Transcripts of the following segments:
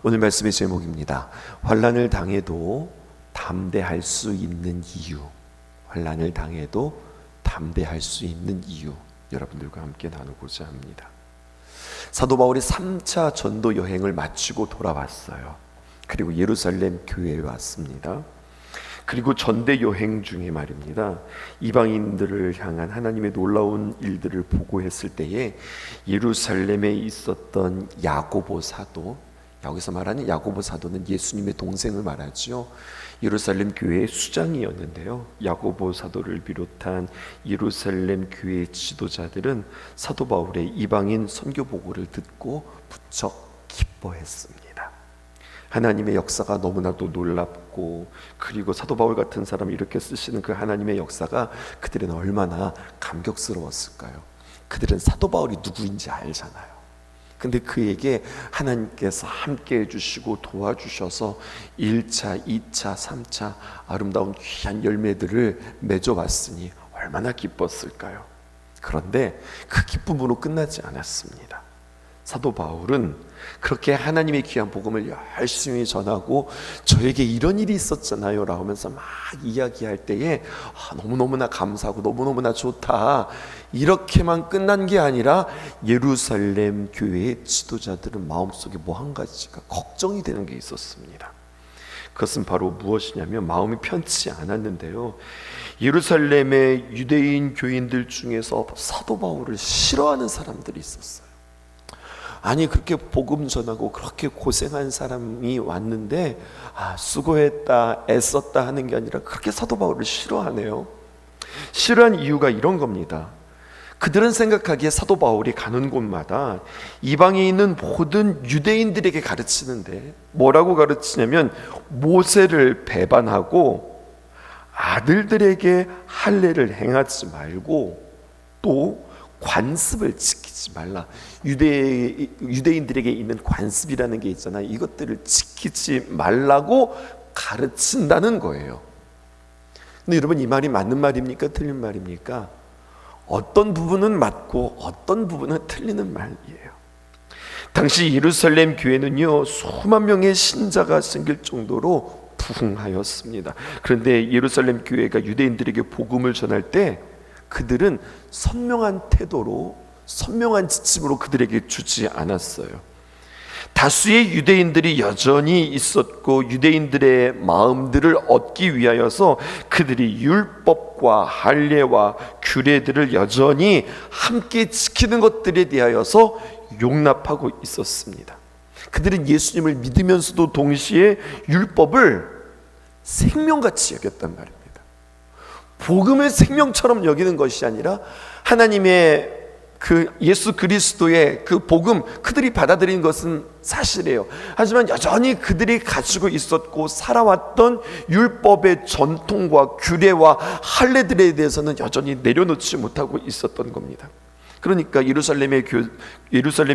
오늘 말씀의 제목입니다. 환난을 당해도 담대할 수 있는 이유. 환난을 당해도 담대할 수 있는 이유. 여러분들과 함께 나누고자 합니다. 사도 바울이 3차 전도 여행을 마치고 돌아왔어요. 그리고 예루살렘 교회에 왔습니다. 그리고 전대 여행 중에 말입니다, 이방인들을 향한 하나님의 놀라운 일들을 보고했을 때에 예루살렘에 있었던 야고보 사도, 여기서 말하는 야고보 사도는 예수님의 동생을 말하죠. 예루살렘 교회의 수장이었는데요, 야고보 사도를 비롯한 예루살렘 교회의 지도자들은 사도 바울의 이방인 선교 보고를 듣고 무척 기뻐했습니다. 하나님의 역사가 너무나도 놀랍고, 그리고 사도 바울 같은 사람이 이렇게 쓰시는 그 하나님의 역사가 그들은 얼마나 감격스러웠을까요? 그들은 사도 바울이 누구인지 알잖아요. 근데 그에게 하나님께서 함께 해주시고 도와주셔서 1차, 2차, 3차 아름다운 귀한 열매들을 맺어왔으니 얼마나 기뻤을까요? 그런데 그 기쁨으로 끝나지 않았습니다. 사도 바울은 그렇게 하나님의 귀한 복음을 열심히 전하고 저에게 이런 일이 있었잖아요 라고 하면서 막 이야기할 때에 너무너무나 감사하고 너무너무나 좋다, 이렇게만 끝난 게 아니라 예루살렘 교회의 지도자들은 마음속에 뭐 한 가지가 걱정이 되는 게 있었습니다. 그것은 바로 무엇이냐면 마음이 편치 않았는데요, 예루살렘의 유대인 교인들 중에서 사도 바울을 싫어하는 사람들이 있었어요. 아니, 그렇게 복음 전하고 그렇게 고생한 사람이 왔는데 수고했다, 애썼다 하는 게 아니라 그렇게 사도 바울을 싫어하네요. 싫어한 이유가 이런 겁니다. 그들은 생각하기에 사도 바울이 가는 곳마다 이방에 있는 모든 유대인들에게 가르치는데 뭐라고 가르치냐면 모세를 배반하고 아들들에게 할례를 행하지 말고 또 관습을 지키지 말라. 유대인들에게 있는 관습이라는 게 있잖아요. 이것들을 지키지 말라고 가르친다는 거예요. 근데 여러분, 이 말이 맞는 말입니까? 틀린 말입니까? 어떤 부분은 맞고 어떤 부분은 틀리는 말이에요. 당시 예루살렘 교회는요, 수만 명의 신자가 생길 정도로 부흥하였습니다. 그런데 예루살렘 교회가 유대인들에게 복음을 전할 때 그들은 선명한 태도로, 선명한 지침으로 그들에게 주지 않았어요. 다수의 유대인들이 여전히 있었고 유대인들의 마음들을 얻기 위하여서 그들이 율법과 할례와 규례들을 여전히 함께 지키는 것들에 대하여서 용납하고 있었습니다. 그들은 예수님을 믿으면서도 동시에 율법을 생명같이 여겼단 말입니다. 복음을 생명처럼 여기는 것이 아니라 하나님의 그 예수 그리스도의 그 복음, 그들이 받아들인 것은 사실이에요. 하지만 여전히 그들이 가지고 있었고 살아왔던 율법의 전통과 규례와 할례들에 대해서는 여전히 내려놓지 못하고 있었던 겁니다. 그러니까 예루살렘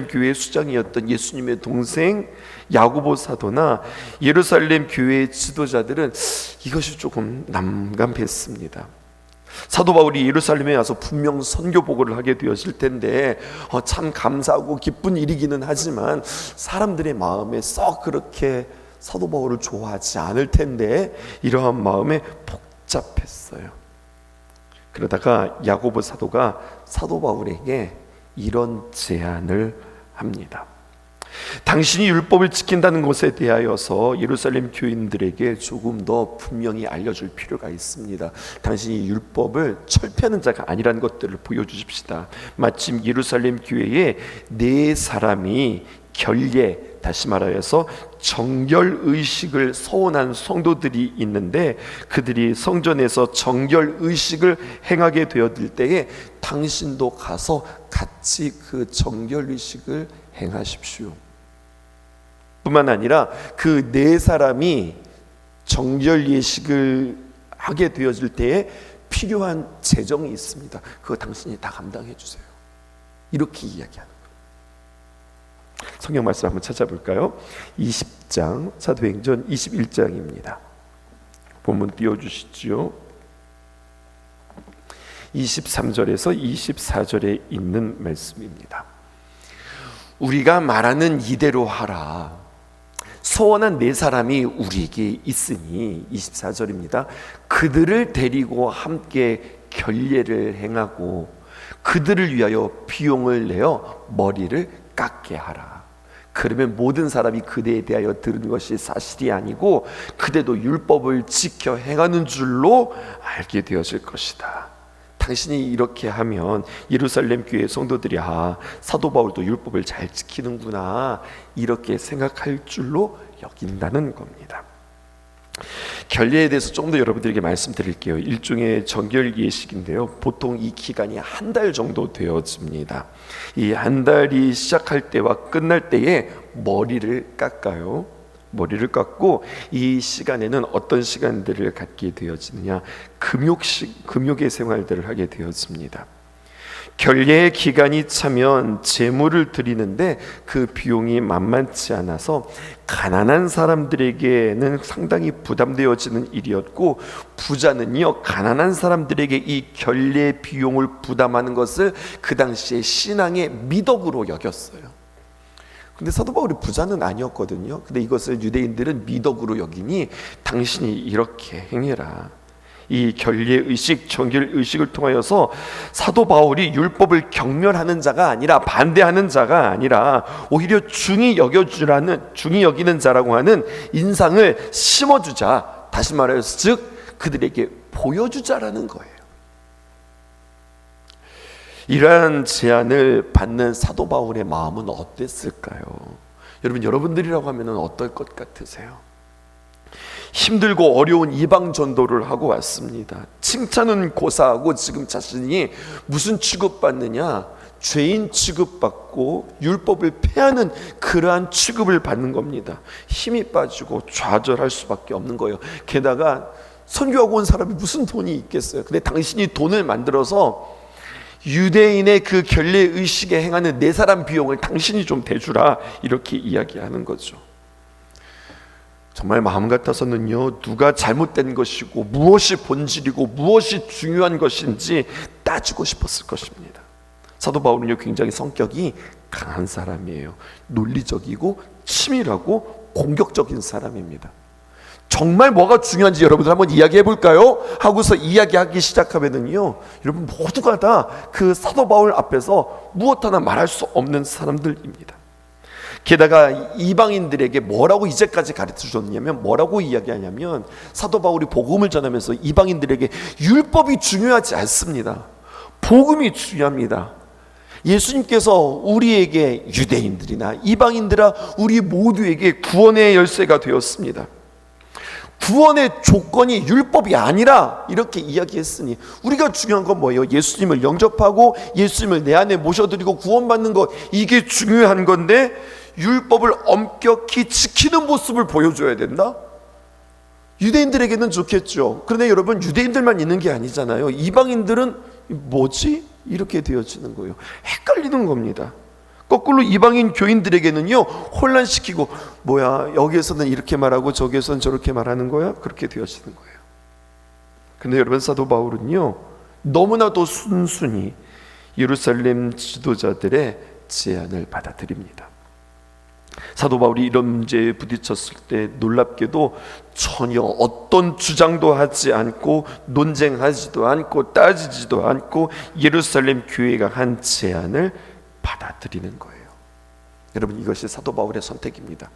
교회의 수장이었던 예수님의 동생 야고보 사도나 예루살렘 교회의 지도자들은 이것이 조금 난감했습니다. 사도 바울이 예루살렘에 와서 분명 선교 보고를 하게 되었을 텐데 참 감사하고 기쁜 일이기는 하지만 사람들의 마음에 썩 그렇게 사도 바울을 좋아하지 않을 텐데 이러한 마음에 복잡했어요. 그러다가 야고보 사도가 사도 바울에게 이런 제안을 합니다. 당신이 율법을 지킨다는 것에 대하여서 예루살렘 교인들에게 조금 더 분명히 알려줄 필요가 있습니다. 당신이 율법을 철폐하는 자가 아니라는 것들을 보여주십시다. 마침 예루살렘 교회에 4사람이 결례, 다시 말하여서 정결의식을 서원한 성도들이 있는데 그들이 성전에서 정결의식을 행하게 되었을 때에 당신도 가서 같이 그 정결의식을 행하십시오. 뿐만 아니라 그 4사람이 정결예식을 하게 되어질 때에 필요한 재정이 있습니다. 그거 당신이 다 감당해 주세요. 이렇게 이야기하는 거예요. 성경 말씀 한번 찾아볼까요? 20장 사도행전 21장입니다. 본문 띄워주시죠. 23절에서 24절에 있는 말씀입니다. 우리가 말하는 이대로 하라. 소원한 네 사람이 우리에게 있으니 24절입니다. 그들을 데리고 함께 결례를 행하고 그들을 위하여 비용을 내어 머리를 깎게 하라. 그러면 모든 사람이 그대에 대하여 들은 것이 사실이 아니고 그대도 율법을 지켜 행하는 줄로 알게 되어질 것이다. 당신이 이렇게 하면 예루살렘 교회 성도들이 사도 바울도 율법을 잘 지키는구나 이렇게 생각할 줄로 여긴다는 겁니다. 결례에 대해서 조금 더 여러분들에게 말씀드릴게요. 일종의 정결 예식인데요. 보통 이 기간이 한 달 정도 되어집니다. 이 한 달이 시작할 때와 끝날 때에 머리를 깎아요. 머리를 깎고 이 시간에는 어떤 시간들을 갖게 되어지느냐, 금욕의 생활들을 하게 되어집니다. 결례의 기간이 차면 제물을 드리는데 그 비용이 만만치 않아서 가난한 사람들에게는 상당히 부담되어지는 일이었고, 부자는요 가난한 사람들에게 이 결례 비용을 부담하는 것을 그 당시에 신앙의 미덕으로 여겼어요. 근데 사도 바울이 부자는 아니었거든요. 근데 이것을 유대인들은 미덕으로 여기니 당신이 이렇게 행해라. 이 결례의식, 정결의식을 통하여서 사도 바울이 율법을 경멸하는 자가 아니라, 반대하는 자가 아니라 오히려 중히 여기는 자라고 하는 인상을 심어주자. 다시 말해서 즉 그들에게 보여주자라는 거예요. 이러한 제안을 받는 사도 바울의 마음은 어땠을까요? 여러분들이라고 하면 어떨 것 같으세요? 힘들고 어려운 이방 전도를 하고 왔습니다. 칭찬은 고사하고 지금 자신이 무슨 취급받느냐? 죄인 취급받고 율법을 폐하는 그러한 취급을 받는 겁니다. 힘이 빠지고 좌절할 수밖에 없는 거예요. 게다가 선교하고 온 사람이 무슨 돈이 있겠어요? 근데 당신이 돈을 만들어서 유대인의 그 결례 의식에 행하는 네 사람 비용을 당신이 좀 대주라, 이렇게 이야기하는 거죠. 정말 마음 같아서는요, 누가 잘못된 것이고 무엇이 본질이고 무엇이 중요한 것인지 따지고 싶었을 것입니다. 사도 바울은요 굉장히 성격이 강한 사람이에요. 논리적이고 치밀하고 공격적인 사람입니다. 정말 뭐가 중요한지 여러분들 한번 이야기해 볼까요? 하고서 이야기하기 시작하면은요, 여러분 모두가 다 그 사도 바울 앞에서 무엇 하나 말할 수 없는 사람들입니다. 게다가 이방인들에게 뭐라고 이제까지 가르쳐 줬냐면, 뭐라고 이야기하냐면, 사도 바울이 복음을 전하면서 이방인들에게 율법이 중요하지 않습니다. 복음이 중요합니다. 예수님께서 우리에게, 유대인들이나 이방인들아 우리 모두에게 구원의 열쇠가 되었습니다. 구원의 조건이 율법이 아니라, 이렇게 이야기했으니 우리가 중요한 건 뭐예요? 예수님을 영접하고 예수님을 내 안에 모셔드리고 구원받는 것, 이게 중요한 건데 율법을 엄격히 지키는 모습을 보여줘야 된다? 유대인들에게는 좋겠죠. 그런데 여러분, 유대인들만 있는 게 아니잖아요. 이방인들은 뭐지? 이렇게 되어지는 거예요. 헷갈리는 겁니다. 거꾸로 이방인 교인들에게는요 혼란시키고, 뭐야 여기에서는 이렇게 말하고 저기에서는 저렇게 말하는 거야? 그렇게 되어지는 거예요. 근데 여러분, 사도 바울은요 너무나도 순순히 예루살렘 지도자들의 제안을 받아들입니다. 사도 바울이 이런 문제에 부딪혔을 때 놀랍게도 전혀 어떤 주장도 하지 않고 논쟁하지도 않고 따지지도 않고 예루살렘 교회가 한 제안을 받아들이는 거예요. 여러분, 이것이 사도 바울의 선택입니다.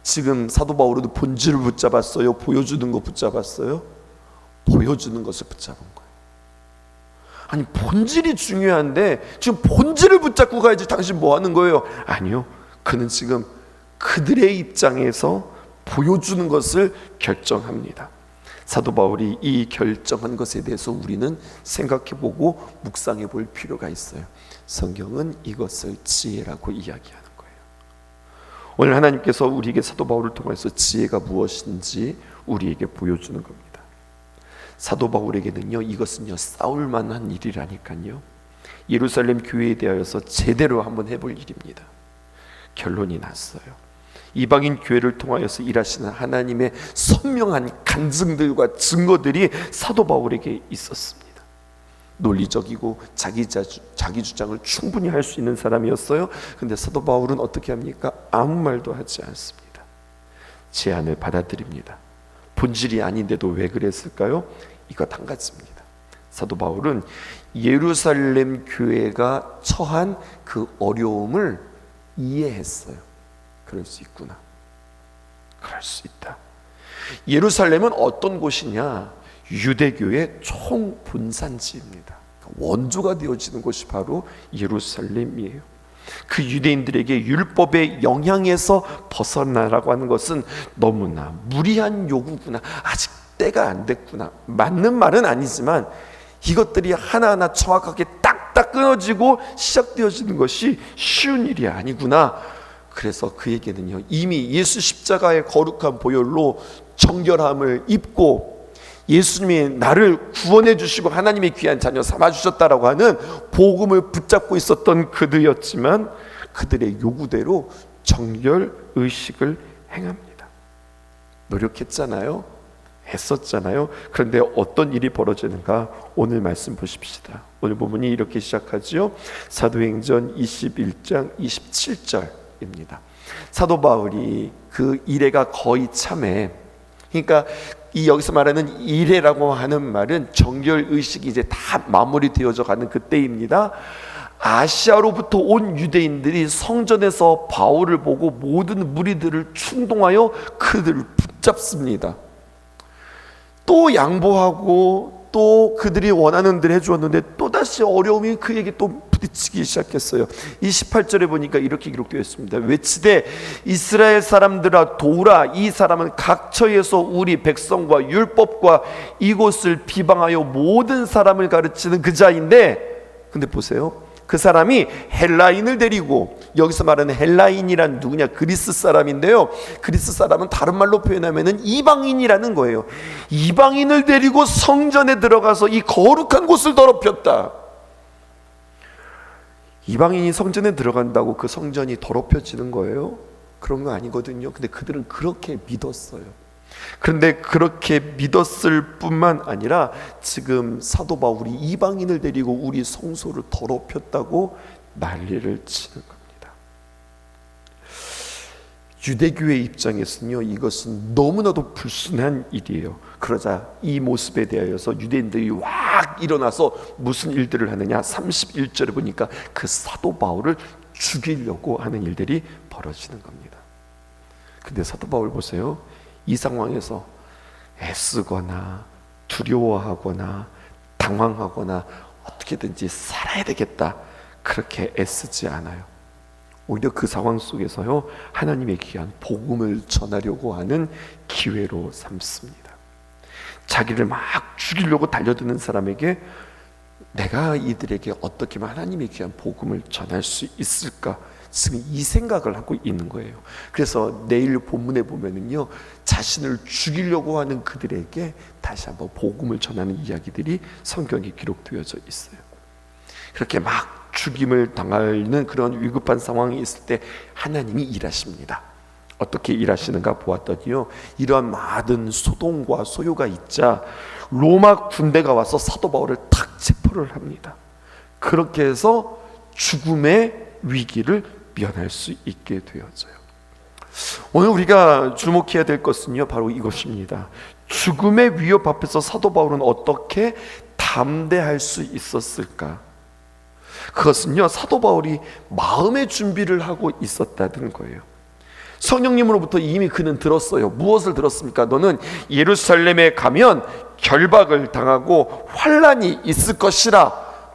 지금 사도 바울은 본질을 붙잡았어요? 보여주는 거 붙잡았어요? 보여주는 것을 붙잡은 거예요. 아니, 본질이 중요한데 지금 본질을 붙잡고 가야지 당신 뭐 하는 거예요? 아니요, 그는 지금 그들의 입장에서 보여주는 것을 결정합니다. 사도 바울이 이 결정한 것에 대해서 우리는 생각해보고 묵상해볼 필요가 있어요. 성경은 이것을 지혜라고 이야기하는 거예요. 오늘 하나님께서 우리에게 사도 바울을 통해서 지혜가 무엇인지 우리에게 보여주는 겁니다. 사도 바울에게는요 이것은요 싸울만한 일이라니까요. 예루살렘 교회에 대하여서 제대로 한번 해볼 일입니다. 결론이 났어요. 이방인 교회를 통하여서 일하시는 하나님의 선명한 간증들과 증거들이 사도 바울에게 있었습니다. 논리적이고 자기 주장을 충분히 할 수 있는 사람이었어요. 근데 사도 바울은 어떻게 합니까? 아무 말도 하지 않습니다. 제안을 받아들입니다. 본질이 아닌데도 왜 그랬을까요? 이것 한 가지입니다. 사도 바울은 예루살렘 교회가 처한 그 어려움을 이해했어요. 그럴 수 있구나. 그럴 수 있다. 예루살렘은 어떤 곳이냐? 유대교의 총분산지입니다. 원조가 되어지는 곳이 바로 예루살렘이에요. 그 유대인들에게 율법의 영향에서 벗어나라고 하는 것은 너무나 무리한 요구구나. 아직 때가 안 됐구나. 맞는 말은 아니지만 이것들이 하나하나 정확하게 딱딱 끊어지고 시작되어지는 것이 쉬운 일이 아니구나. 그래서 그에게는요, 이미 예수 십자가의 거룩한 보혈로 정결함을 입고 예수님이 나를 구원해 주시고 하나님의 귀한 자녀 삼아 주셨다라고 하는 복음을 붙잡고 있었던 그들이었지만 그들의 요구대로 정결 의식을 행합니다. 노력했잖아요. 했었잖아요. 그런데 어떤 일이 벌어지는가? 오늘 말씀 보십시다. 오늘 본문이 이렇게 시작하죠. 사도행전 21장 27절입니다. 사도 바울이 그 이래가 거의 참해, 그러니까 이 여기서 말하는 이래라고 하는 말은 정결 의식이 이제 다 마무리되어져 가는 그때입니다. 아시아로부터 온 유대인들이 성전에서 바울을 보고 모든 무리들을 충동하여 그들을 붙잡습니다. 또 양보하고 또 그들이 원하는 대로 해주었는데 또다시 어려움이 그에게 또 부딪히기 시작했어요. 이 18절에 보니까 이렇게 기록되어 있습니다. 외치되 이스라엘 사람들아 도우라. 이 사람은 각처에서 우리 백성과 율법과 이곳을 비방하여 모든 사람을 가르치는 그 자인데, 근데 보세요, 그 사람이 헬라인을 데리고, 여기서 말하는 헬라인이란 누구냐? 그리스 사람인데요, 그리스 사람은 다른 말로 표현하면 이방인이라는 거예요. 이방인을 데리고 성전에 들어가서 이 거룩한 곳을 더럽혔다. 이방인이 성전에 들어간다고 그 성전이 더럽혀지는 거예요? 그런 거 아니거든요. 근데 그들은 그렇게 믿었어요. 그런데 그렇게 믿었을 뿐만 아니라 지금 사도 바울이 이방인을 데리고 우리 성소를 더럽혔다고 난리를 치는 겁니다. 유대교의 입장에서는요, 이것은 너무나도 불순한 일이에요. 그러자 이 모습에 대하여서 유대인들이 확 일어나서 무슨 일들을 하느냐? 31절에 보니까 그 사도 바울을 죽이려고 하는 일들이 벌어지는 겁니다. 근데 사도 바울 보세요. 이 상황에서 애쓰거나 두려워하거나 당황하거나 어떻게든지 살아야 되겠다, 그렇게 애쓰지 않아요. 오히려 그 상황 속에서요, 하나님의 귀한 복음을 전하려고 하는 기회로 삼습니다. 자기를 막 죽이려고 달려드는 사람에게 내가 이들에게 어떻게 하면 하나님의 귀한 복음을 전할 수 있을까, 지금 이 생각을 하고 있는 거예요. 그래서 내일 본문에 보면은요, 자신을 죽이려고 하는 그들에게 다시 한번 복음을 전하는 이야기들이 성경에 기록되어져 있어요. 그렇게 막 죽임을 당하는 그런 위급한 상황이 있을 때 하나님이 일하십니다. 어떻게 일하시는가 보았더니요, 이러한 많은 소동과 소요가 있자 로마 군대가 와서 사도 바울을 탁 체포를 합니다. 그렇게 해서 죽음의 위기를 면할 수 있게 되어져요. 오늘 우리가 주목해야 될 것은요, 바로 이것입니다. 죽음의 위협 앞에서 사도 바울은 어떻게 담대할 수 있었을까? 그것은요, 사도 바울이 마음의 준비를 하고 있었다는 거예요. 성령님으로부터 이미 그는 들었어요. 무엇을 들었습니까? 너는 예루살렘에 가면 결박을 당하고 환란이 있을 것이라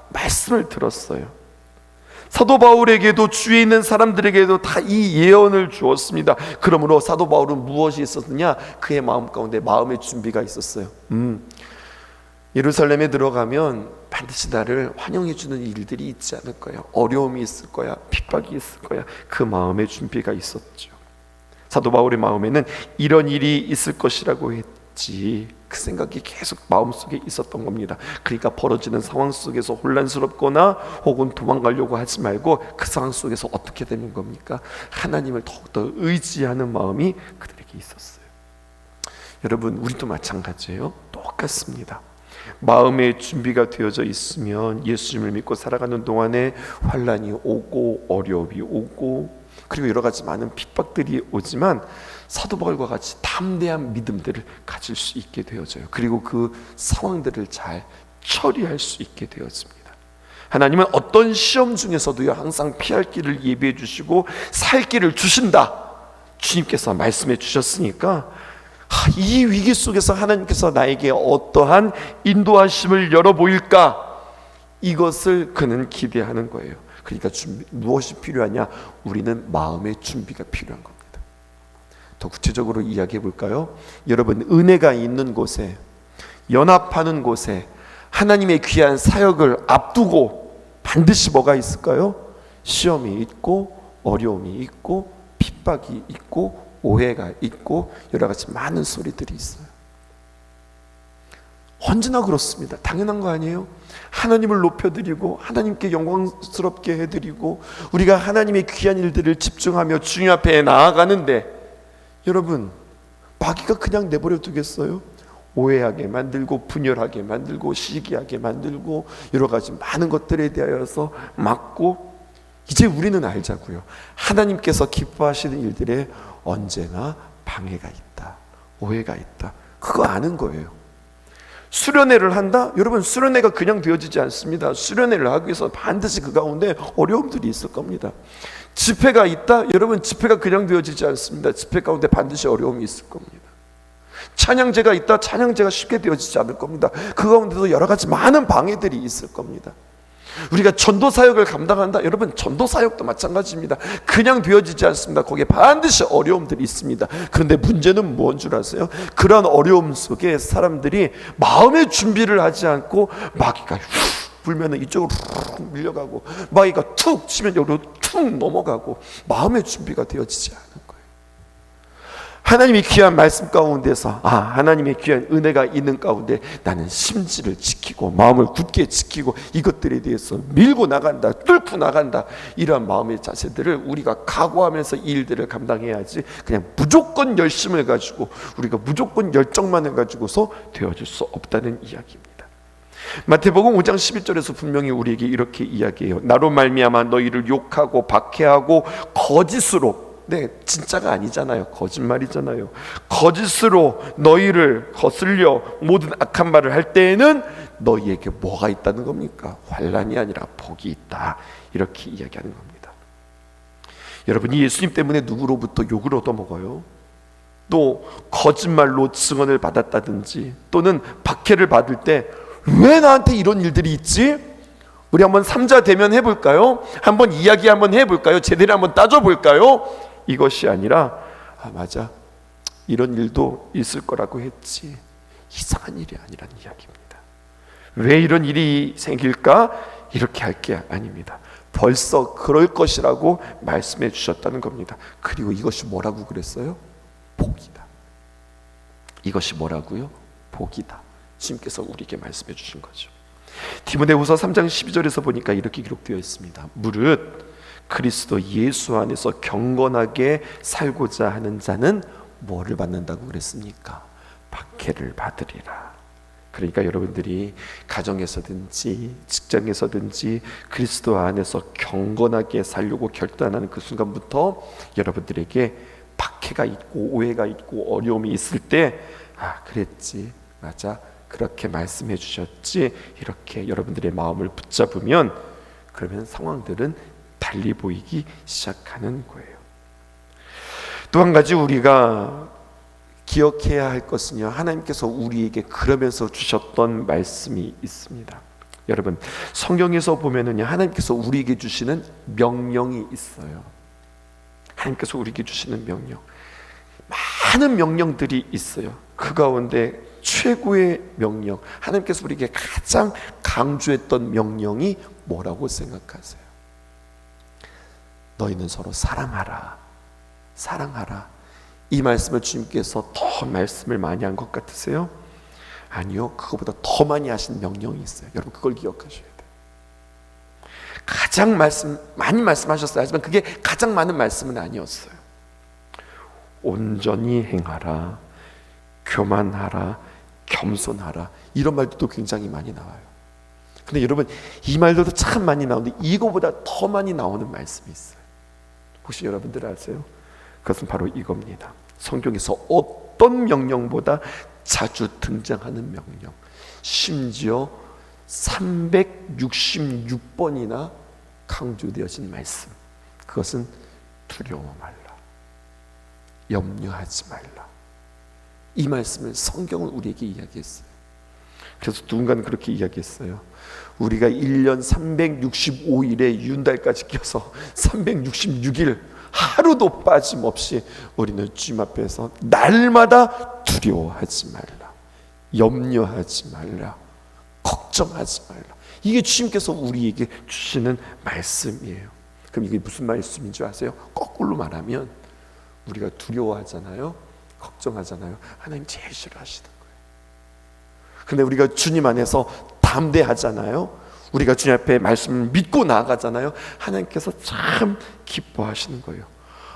말씀을 들었어요. 사도 바울에게도 주위에 있는 사람들에게도 다 이 예언을 주었습니다. 그러므로 사도 바울은 무엇이 있었느냐? 그의 마음 가운데 마음의 준비가 있었어요. 예루살렘에 들어가면 반드시 나를 환영해 주는 일들이 있지 않을 거야. 어려움이 있을 거야. 핍박이 있을 거야. 그 마음의 준비가 있었죠. 사도 바울의 마음에는 이런 일이 있을 것이라고 했지, 그 생각이 계속 마음속에 있었던 겁니다. 그러니까 벌어지는 상황 속에서 혼란스럽거나 혹은 도망가려고 하지 말고 그 상황 속에서 어떻게 되는 겁니까? 하나님을 더욱더 의지하는 마음이 그들에게 있었어요. 여러분, 우리도 마찬가지예요. 똑같습니다. 마음의 준비가 되어져 있으면 예수님을 믿고 살아가는 동안에 환난이 오고 어려움이 오고 그리고 여러 가지 많은 핍박들이 오지만 사도 바울과 같이 담대한 믿음들을 가질 수 있게 되어져요. 그리고 그 상황들을 잘 처리할 수 있게 되어집니다. 하나님은 어떤 시험 중에서도요 항상 피할 길을 예비해 주시고 살 길을 주신다, 주님께서 말씀해 주셨으니까 이 위기 속에서 하나님께서 나에게 어떠한 인도하심을 열어 보일까, 이것을 그는 기대하는 거예요. 그러니까 무엇이 필요하냐? 우리는 마음의 준비가 필요한 겁니다. 더 구체적으로 이야기해 볼까요? 여러분, 은혜가 있는 곳에, 연합하는 곳에 하나님의 귀한 사역을 앞두고 반드시 뭐가 있을까요? 시험이 있고 어려움이 있고 핍박이 있고 오해가 있고 여러 가지 많은 소리들이 있어요. 언제나 그렇습니다. 당연한 거 아니에요? 하나님을 높여드리고 하나님께 영광스럽게 해드리고 우리가 하나님의 귀한 일들을 집중하며 주님 앞에 나아가는데, 여러분, 마귀가 그냥 내버려 두겠어요? 오해하게 만들고 분열하게 만들고 시기하게 만들고 여러 가지 많은 것들에 대하여서 막고. 이제 우리는 알자고요. 하나님께서 기뻐하시는 일들에 언제나 방해가 있다, 오해가 있다. 그거 아는 거예요. 수련회를 한다? 여러분, 수련회가 그냥 되어지지 않습니다. 수련회를 하기 위해서 반드시 그 가운데 어려움들이 있을 겁니다. 집회가 있다? 여러분, 집회가 그냥 되어지지 않습니다. 집회 가운데 반드시 어려움이 있을 겁니다. 찬양제가 있다? 찬양제가 쉽게 되어지지 않을 겁니다. 그 가운데도 여러 가지 많은 방해들이 있을 겁니다. 우리가 전도 사역을 감당한다? 여러분, 전도 사역도 마찬가지입니다. 그냥 되어지지 않습니다. 거기에 반드시 어려움들이 있습니다. 그런데 문제는 뭔 줄 아세요? 그런 어려움 속에 사람들이 마음의 준비를 하지 않고 마귀가 훅 불면 이쪽으로 훅 밀려가고 마귀가 툭 치면 여기로 툭 넘어가고 마음의 준비가 되어지지 않은 거예요. 하나님의 귀한 말씀 가운데서 하나님의 귀한 은혜가 있는 가운데 나는 심지를 지키고 마음을 굳게 지키고 이것들에 대해서 밀고 나간다, 뚫고 나간다, 이러한 마음의 자세들을 우리가 각오하면서 이 일들을 감당해야지 그냥 무조건 열심을 가지고 우리가 무조건 열정만을 가지고서 되어질 수 없다는 이야기입니다. 마태복음 5장 11절에서 분명히 우리에게 이렇게 이야기해요. 나로 말미암아 너희를 욕하고 박해하고 거짓으로, 진짜가 아니잖아요. 거짓말이잖아요. 거짓으로 너희를 거슬려 모든 악한 말을 할 때에는 너희에게 뭐가 있다는 겁니까? 환난이 아니라 복이 있다. 이렇게 이야기하는 겁니다. 여러분이 예수님 때문에 누구로부터 욕을 얻어먹어요? 또 거짓말로 증언을 받았다든지 또는 박해를 받을 때 왜 나한테 이런 일들이 있지? 우리 한번 삼자 대면 해볼까요? 한번 이야기 한번 해볼까요? 제대로 한번 따져볼까요? 이것이 아니라 맞아, 이런 일도 있을 거라고 했지, 이상한 일이 아니라는 이야기입니다. 왜 이런 일이 생길까? 이렇게 할 게 아닙니다. 벌써 그럴 것이라고 말씀해 주셨다는 겁니다. 그리고 이것이 뭐라고 그랬어요? 복이다. 이것이 뭐라고요? 복이다. 주님께서 우리에게 말씀해 주신 거죠. 디모데후서 3장 12절에서 보니까 이렇게 기록되어 있습니다. 무릇 그리스도 예수 안에서 경건하게 살고자 하는 자는 뭐를 받는다고 그랬습니까? 박해를 받으리라. 그러니까 여러분들이 가정에서든지 직장에서든지 그리스도 안에서 경건하게 살려고 결단하는 그 순간부터 여러분들에게 박해가 있고 오해가 있고 어려움이 있을 때 그랬지, 맞아, 그렇게 말씀해 주셨지, 이렇게 여러분들의 마음을 붙잡으면 그러면 상황들은 달리 보이기 시작하는 거예요. 또 한 가지 우리가 기억해야 할 것은요, 하나님께서 우리에게 그러면서 주셨던 말씀이 있습니다. 여러분, 성경에서 보면은요, 하나님께서 우리에게 주시는 명령이 있어요. 하나님께서 우리에게 주시는 명령, 많은 명령들이 있어요. 그 가운데 최고의 명령, 하나님께서 우리에게 가장 강조했던 명령이 뭐라고 생각하세요? 너희는 서로 사랑하라, 사랑하라. 이 말씀을 주님께서 더 말씀을 많이 한 것 같으세요? 아니요, 그거보다 더 많이 하신 명령이 있어요. 여러분, 그걸 기억하셔야 돼요. 가장 많이 말씀하셨어요. 하지만 그게 가장 많은 말씀은 아니었어요. 온전히 행하라, 교만하라, 겸손하라, 이런 말들도 굉장히 많이 나와요. 근데 여러분, 이 말들도 참 많이 나오는데 이거보다 더 많이 나오는 말씀이 있어요. 혹시 여러분들 아세요? 그것은 바로 이겁니다. 성경에서 어떤 명령보다 자주 등장하는 명령, 심지어 366번이나 강조되어진 말씀, 그것은 두려워 말라, 염려하지 말라. 이 말씀을 성경은 우리에게 이야기했어요. 그래서 누군가는 그렇게 이야기했어요. 우리가 1년 365일에 윤달까지 껴서 366일 하루도 빠짐없이 우리는 주님 앞에서 날마다 두려워하지 말라, 염려하지 말라, 걱정하지 말라. 이게 주님께서 우리에게 주시는 말씀이에요. 그럼 이게 무슨 말씀인 줄 아세요? 거꾸로 말하면 우리가 두려워하잖아요, 걱정하잖아요. 하나님 제일 싫어하시는 거예요. 근데 우리가 주님 안에서 담대하잖아요, 우리가 주님 앞에 말씀을 믿고 나아가잖아요. 하나님께서 참 기뻐하시는 거예요.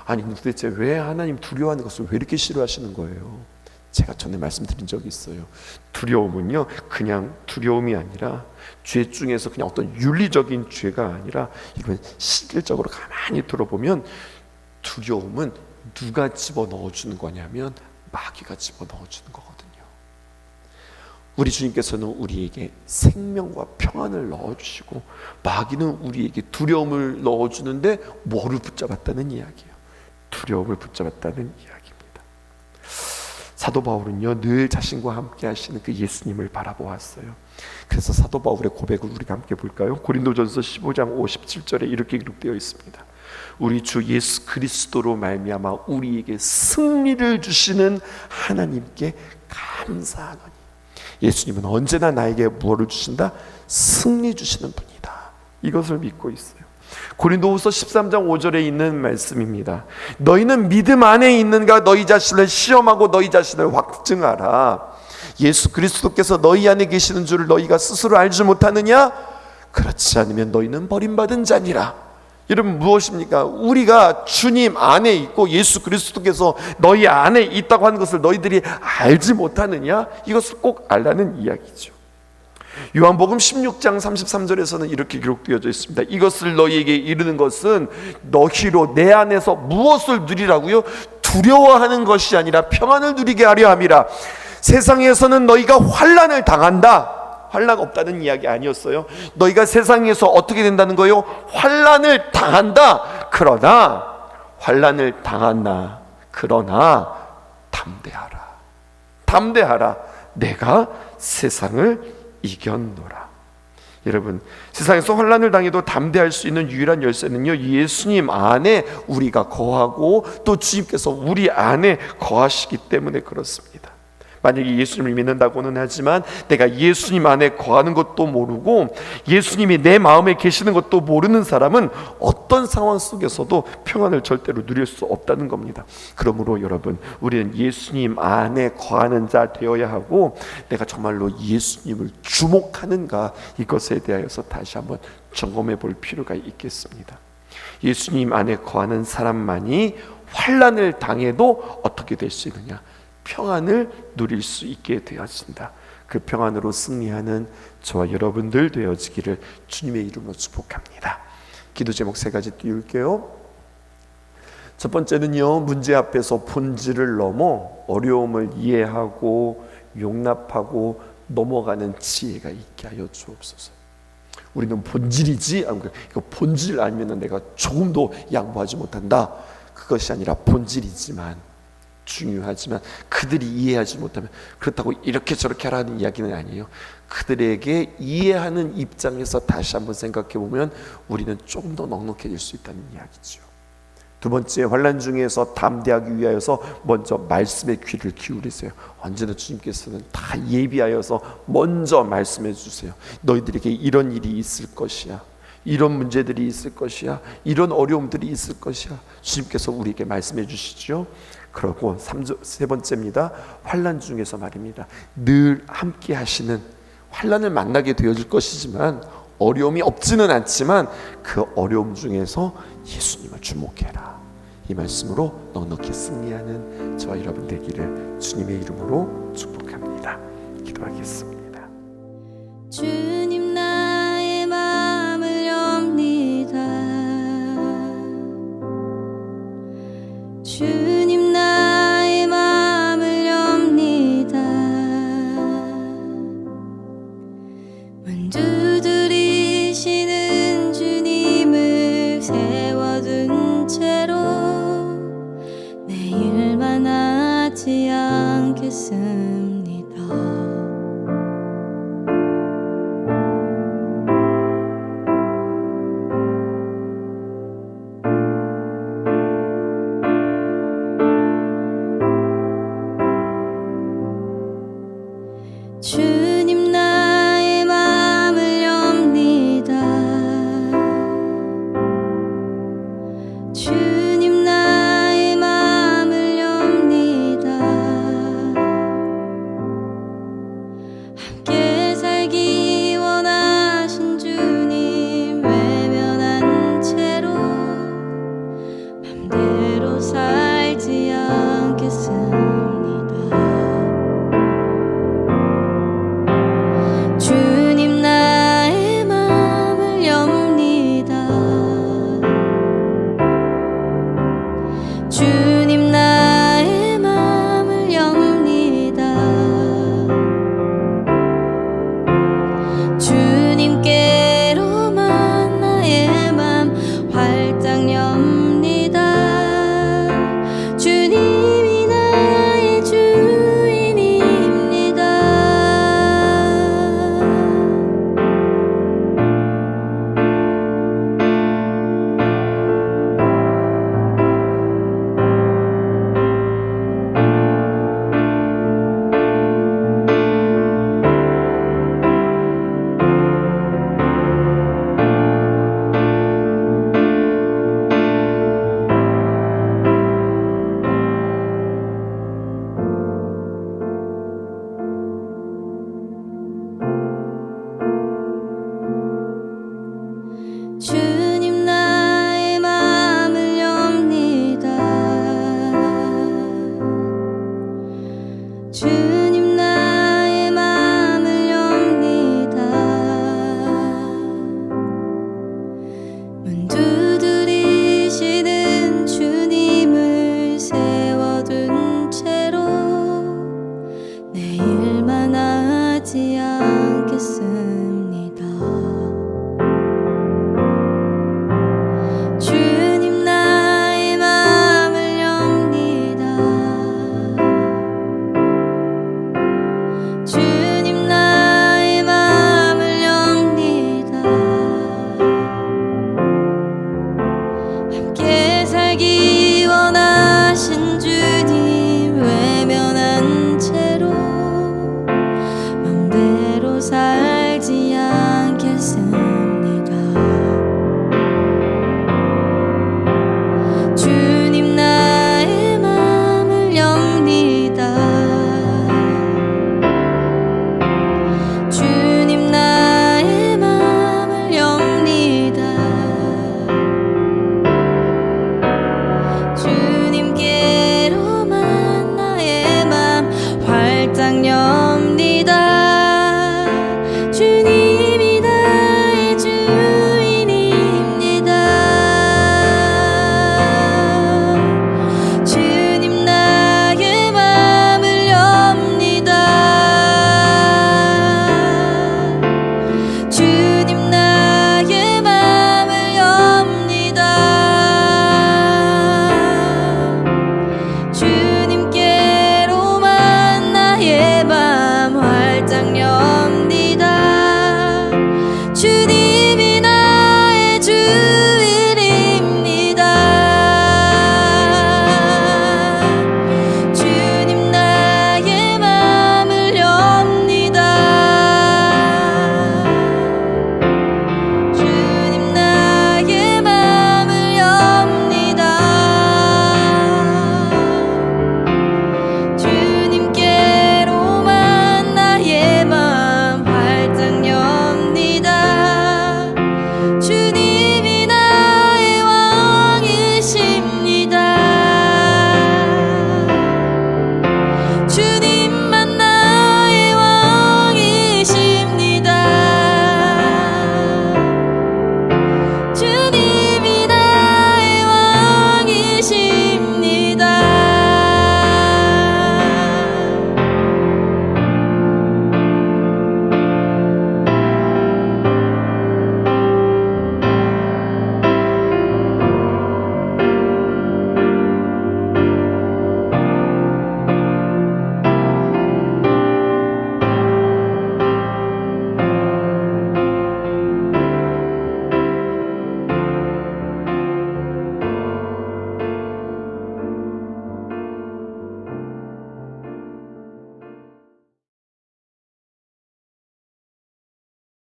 아니 도대체 왜 하나님 두려워하는 것을 왜 이렇게 싫어하시는 거예요? 제가 전에 말씀드린 적이 있어요. 두려움은요, 그냥 두려움이 아니라 죄 중에서 그냥 어떤 윤리적인 죄가 아니라 이건 실질적으로 가만히 들어보면 두려움은 누가 집어넣어주는 거냐면 마귀가 집어넣어주는 거거든요. 우리 주님께서는 우리에게 생명과 평안을 넣어주시고 마귀는 우리에게 두려움을 넣어주는데 뭐를 붙잡았다는 이야기예요? 두려움을 붙잡았다는 이야기입니다. 사도 바울은요, 늘 자신과 함께 하시는 그 예수님을 바라보았어요. 그래서 사도 바울의 고백을 우리가 함께 볼까요? 고린도전서 15장 57절에 이렇게 기록되어 있습니다. 우리 주 예수 그리스도로 말미암아 우리에게 승리를 주시는 하나님께 감사하노니. 예수님은 언제나 나에게 무엇을 주신다? 승리 주시는 분이다. 이것을 믿고 있어요. 고린도후서 13장 5절에 있는 말씀입니다. 너희는 믿음 안에 있는가? 너희 자신을 시험하고 너희 자신을 확증하라. 예수 그리스도께서 너희 안에 계시는 줄을 너희가 스스로 알지 못하느냐? 그렇지 않으면 너희는 버림받은 자니라. 여러분, 무엇입니까? 우리가 주님 안에 있고 예수 그리스도께서 너희 안에 있다고 하는 것을 너희들이 알지 못하느냐? 이것을 꼭 알라는 이야기죠. 요한복음 16장 33절에서는 이렇게 기록되어져 있습니다. 이것을 너희에게 이르는 것은 너희로 내 안에서 무엇을 누리라고요? 두려워하는 것이 아니라 평안을 누리게 하려 함이라. 세상에서는 너희가 환난을 당한다. 환난 없다는 이야기 아니었어요. 너희가 세상에서 어떻게 된다는 거예요? 환난을 당한다. 그러나 환난을 당한다. 그러나 담대하라. 담대하라. 내가 세상을 이겼노라. 여러분, 세상에서 환난을 당해도 담대할 수 있는 유일한 열쇠는요, 예수님 안에 우리가 거하고 또 주님께서 우리 안에 거하시기 때문에 그렇습니다. 만약에 예수님을 믿는다고는 하지만 내가 예수님 안에 거하는 것도 모르고 예수님이 내 마음에 계시는 것도 모르는 사람은 어떤 상황 속에서도 평안을 절대로 누릴 수 없다는 겁니다. 그러므로 여러분, 우리는 예수님 안에 거하는 자 되어야 하고 내가 정말로 예수님을 주목하는가, 이것에 대하여서 다시 한번 점검해 볼 필요가 있겠습니다. 예수님 안에 거하는 사람만이 환난을 당해도 어떻게 될 수 있느냐? 평안을 누릴 수 있게 되어진다. 그 평안으로 승리하는 저와 여러분들 되어지기를 주님의 이름으로 축복합니다. 기도 제목 3가지 띄울게요. 첫 번째는요, 문제 앞에서 본질을 넘어 어려움을 이해하고 용납하고 넘어가는 지혜가 있게 하여 주옵소서. 우리는 본질이지, 이거 본질 아니면 내가 조금도 양보하지 못한다. 그것이 아니라 본질이지만 중요하지만 그들이 이해하지 못하면 그렇다고 이렇게 저렇게 하라는 이야기는 아니에요. 그들에게 이해하는 입장에서 다시 한번 생각해 보면 우리는 조금 더 넉넉해질 수 있다는 이야기죠. 두 번째, 환난 중에서 담대하기 위하여서 먼저 말씀에 귀를 기울이세요. 언제나 주님께서는 다 예비하여서 먼저 말씀해 주세요. 너희들에게 이런 일이 있을 것이야, 이런 문제들이 있을 것이야, 이런 어려움들이 있을 것이야. 주님께서 우리에게 말씀해 주시죠. 그리고 세 번째입니다. 환난 중에서 말입니다. 늘 함께 하시는, 환난을 만나게 되어질 것이지만 어려움이 없지는 않지만 그 어려움 중에서 예수님을 주목해라. 이 말씀으로 넉넉히 승리하는 저와 여러분 되기를 주님의 이름으로 축복합니다. 기도하겠습니다. 주님 나의 마음을 엽니다. 주님 나의 마음을 엽니다. 만주들이시는 주님을 세워둔 채로 내 일만 하지 않겠음.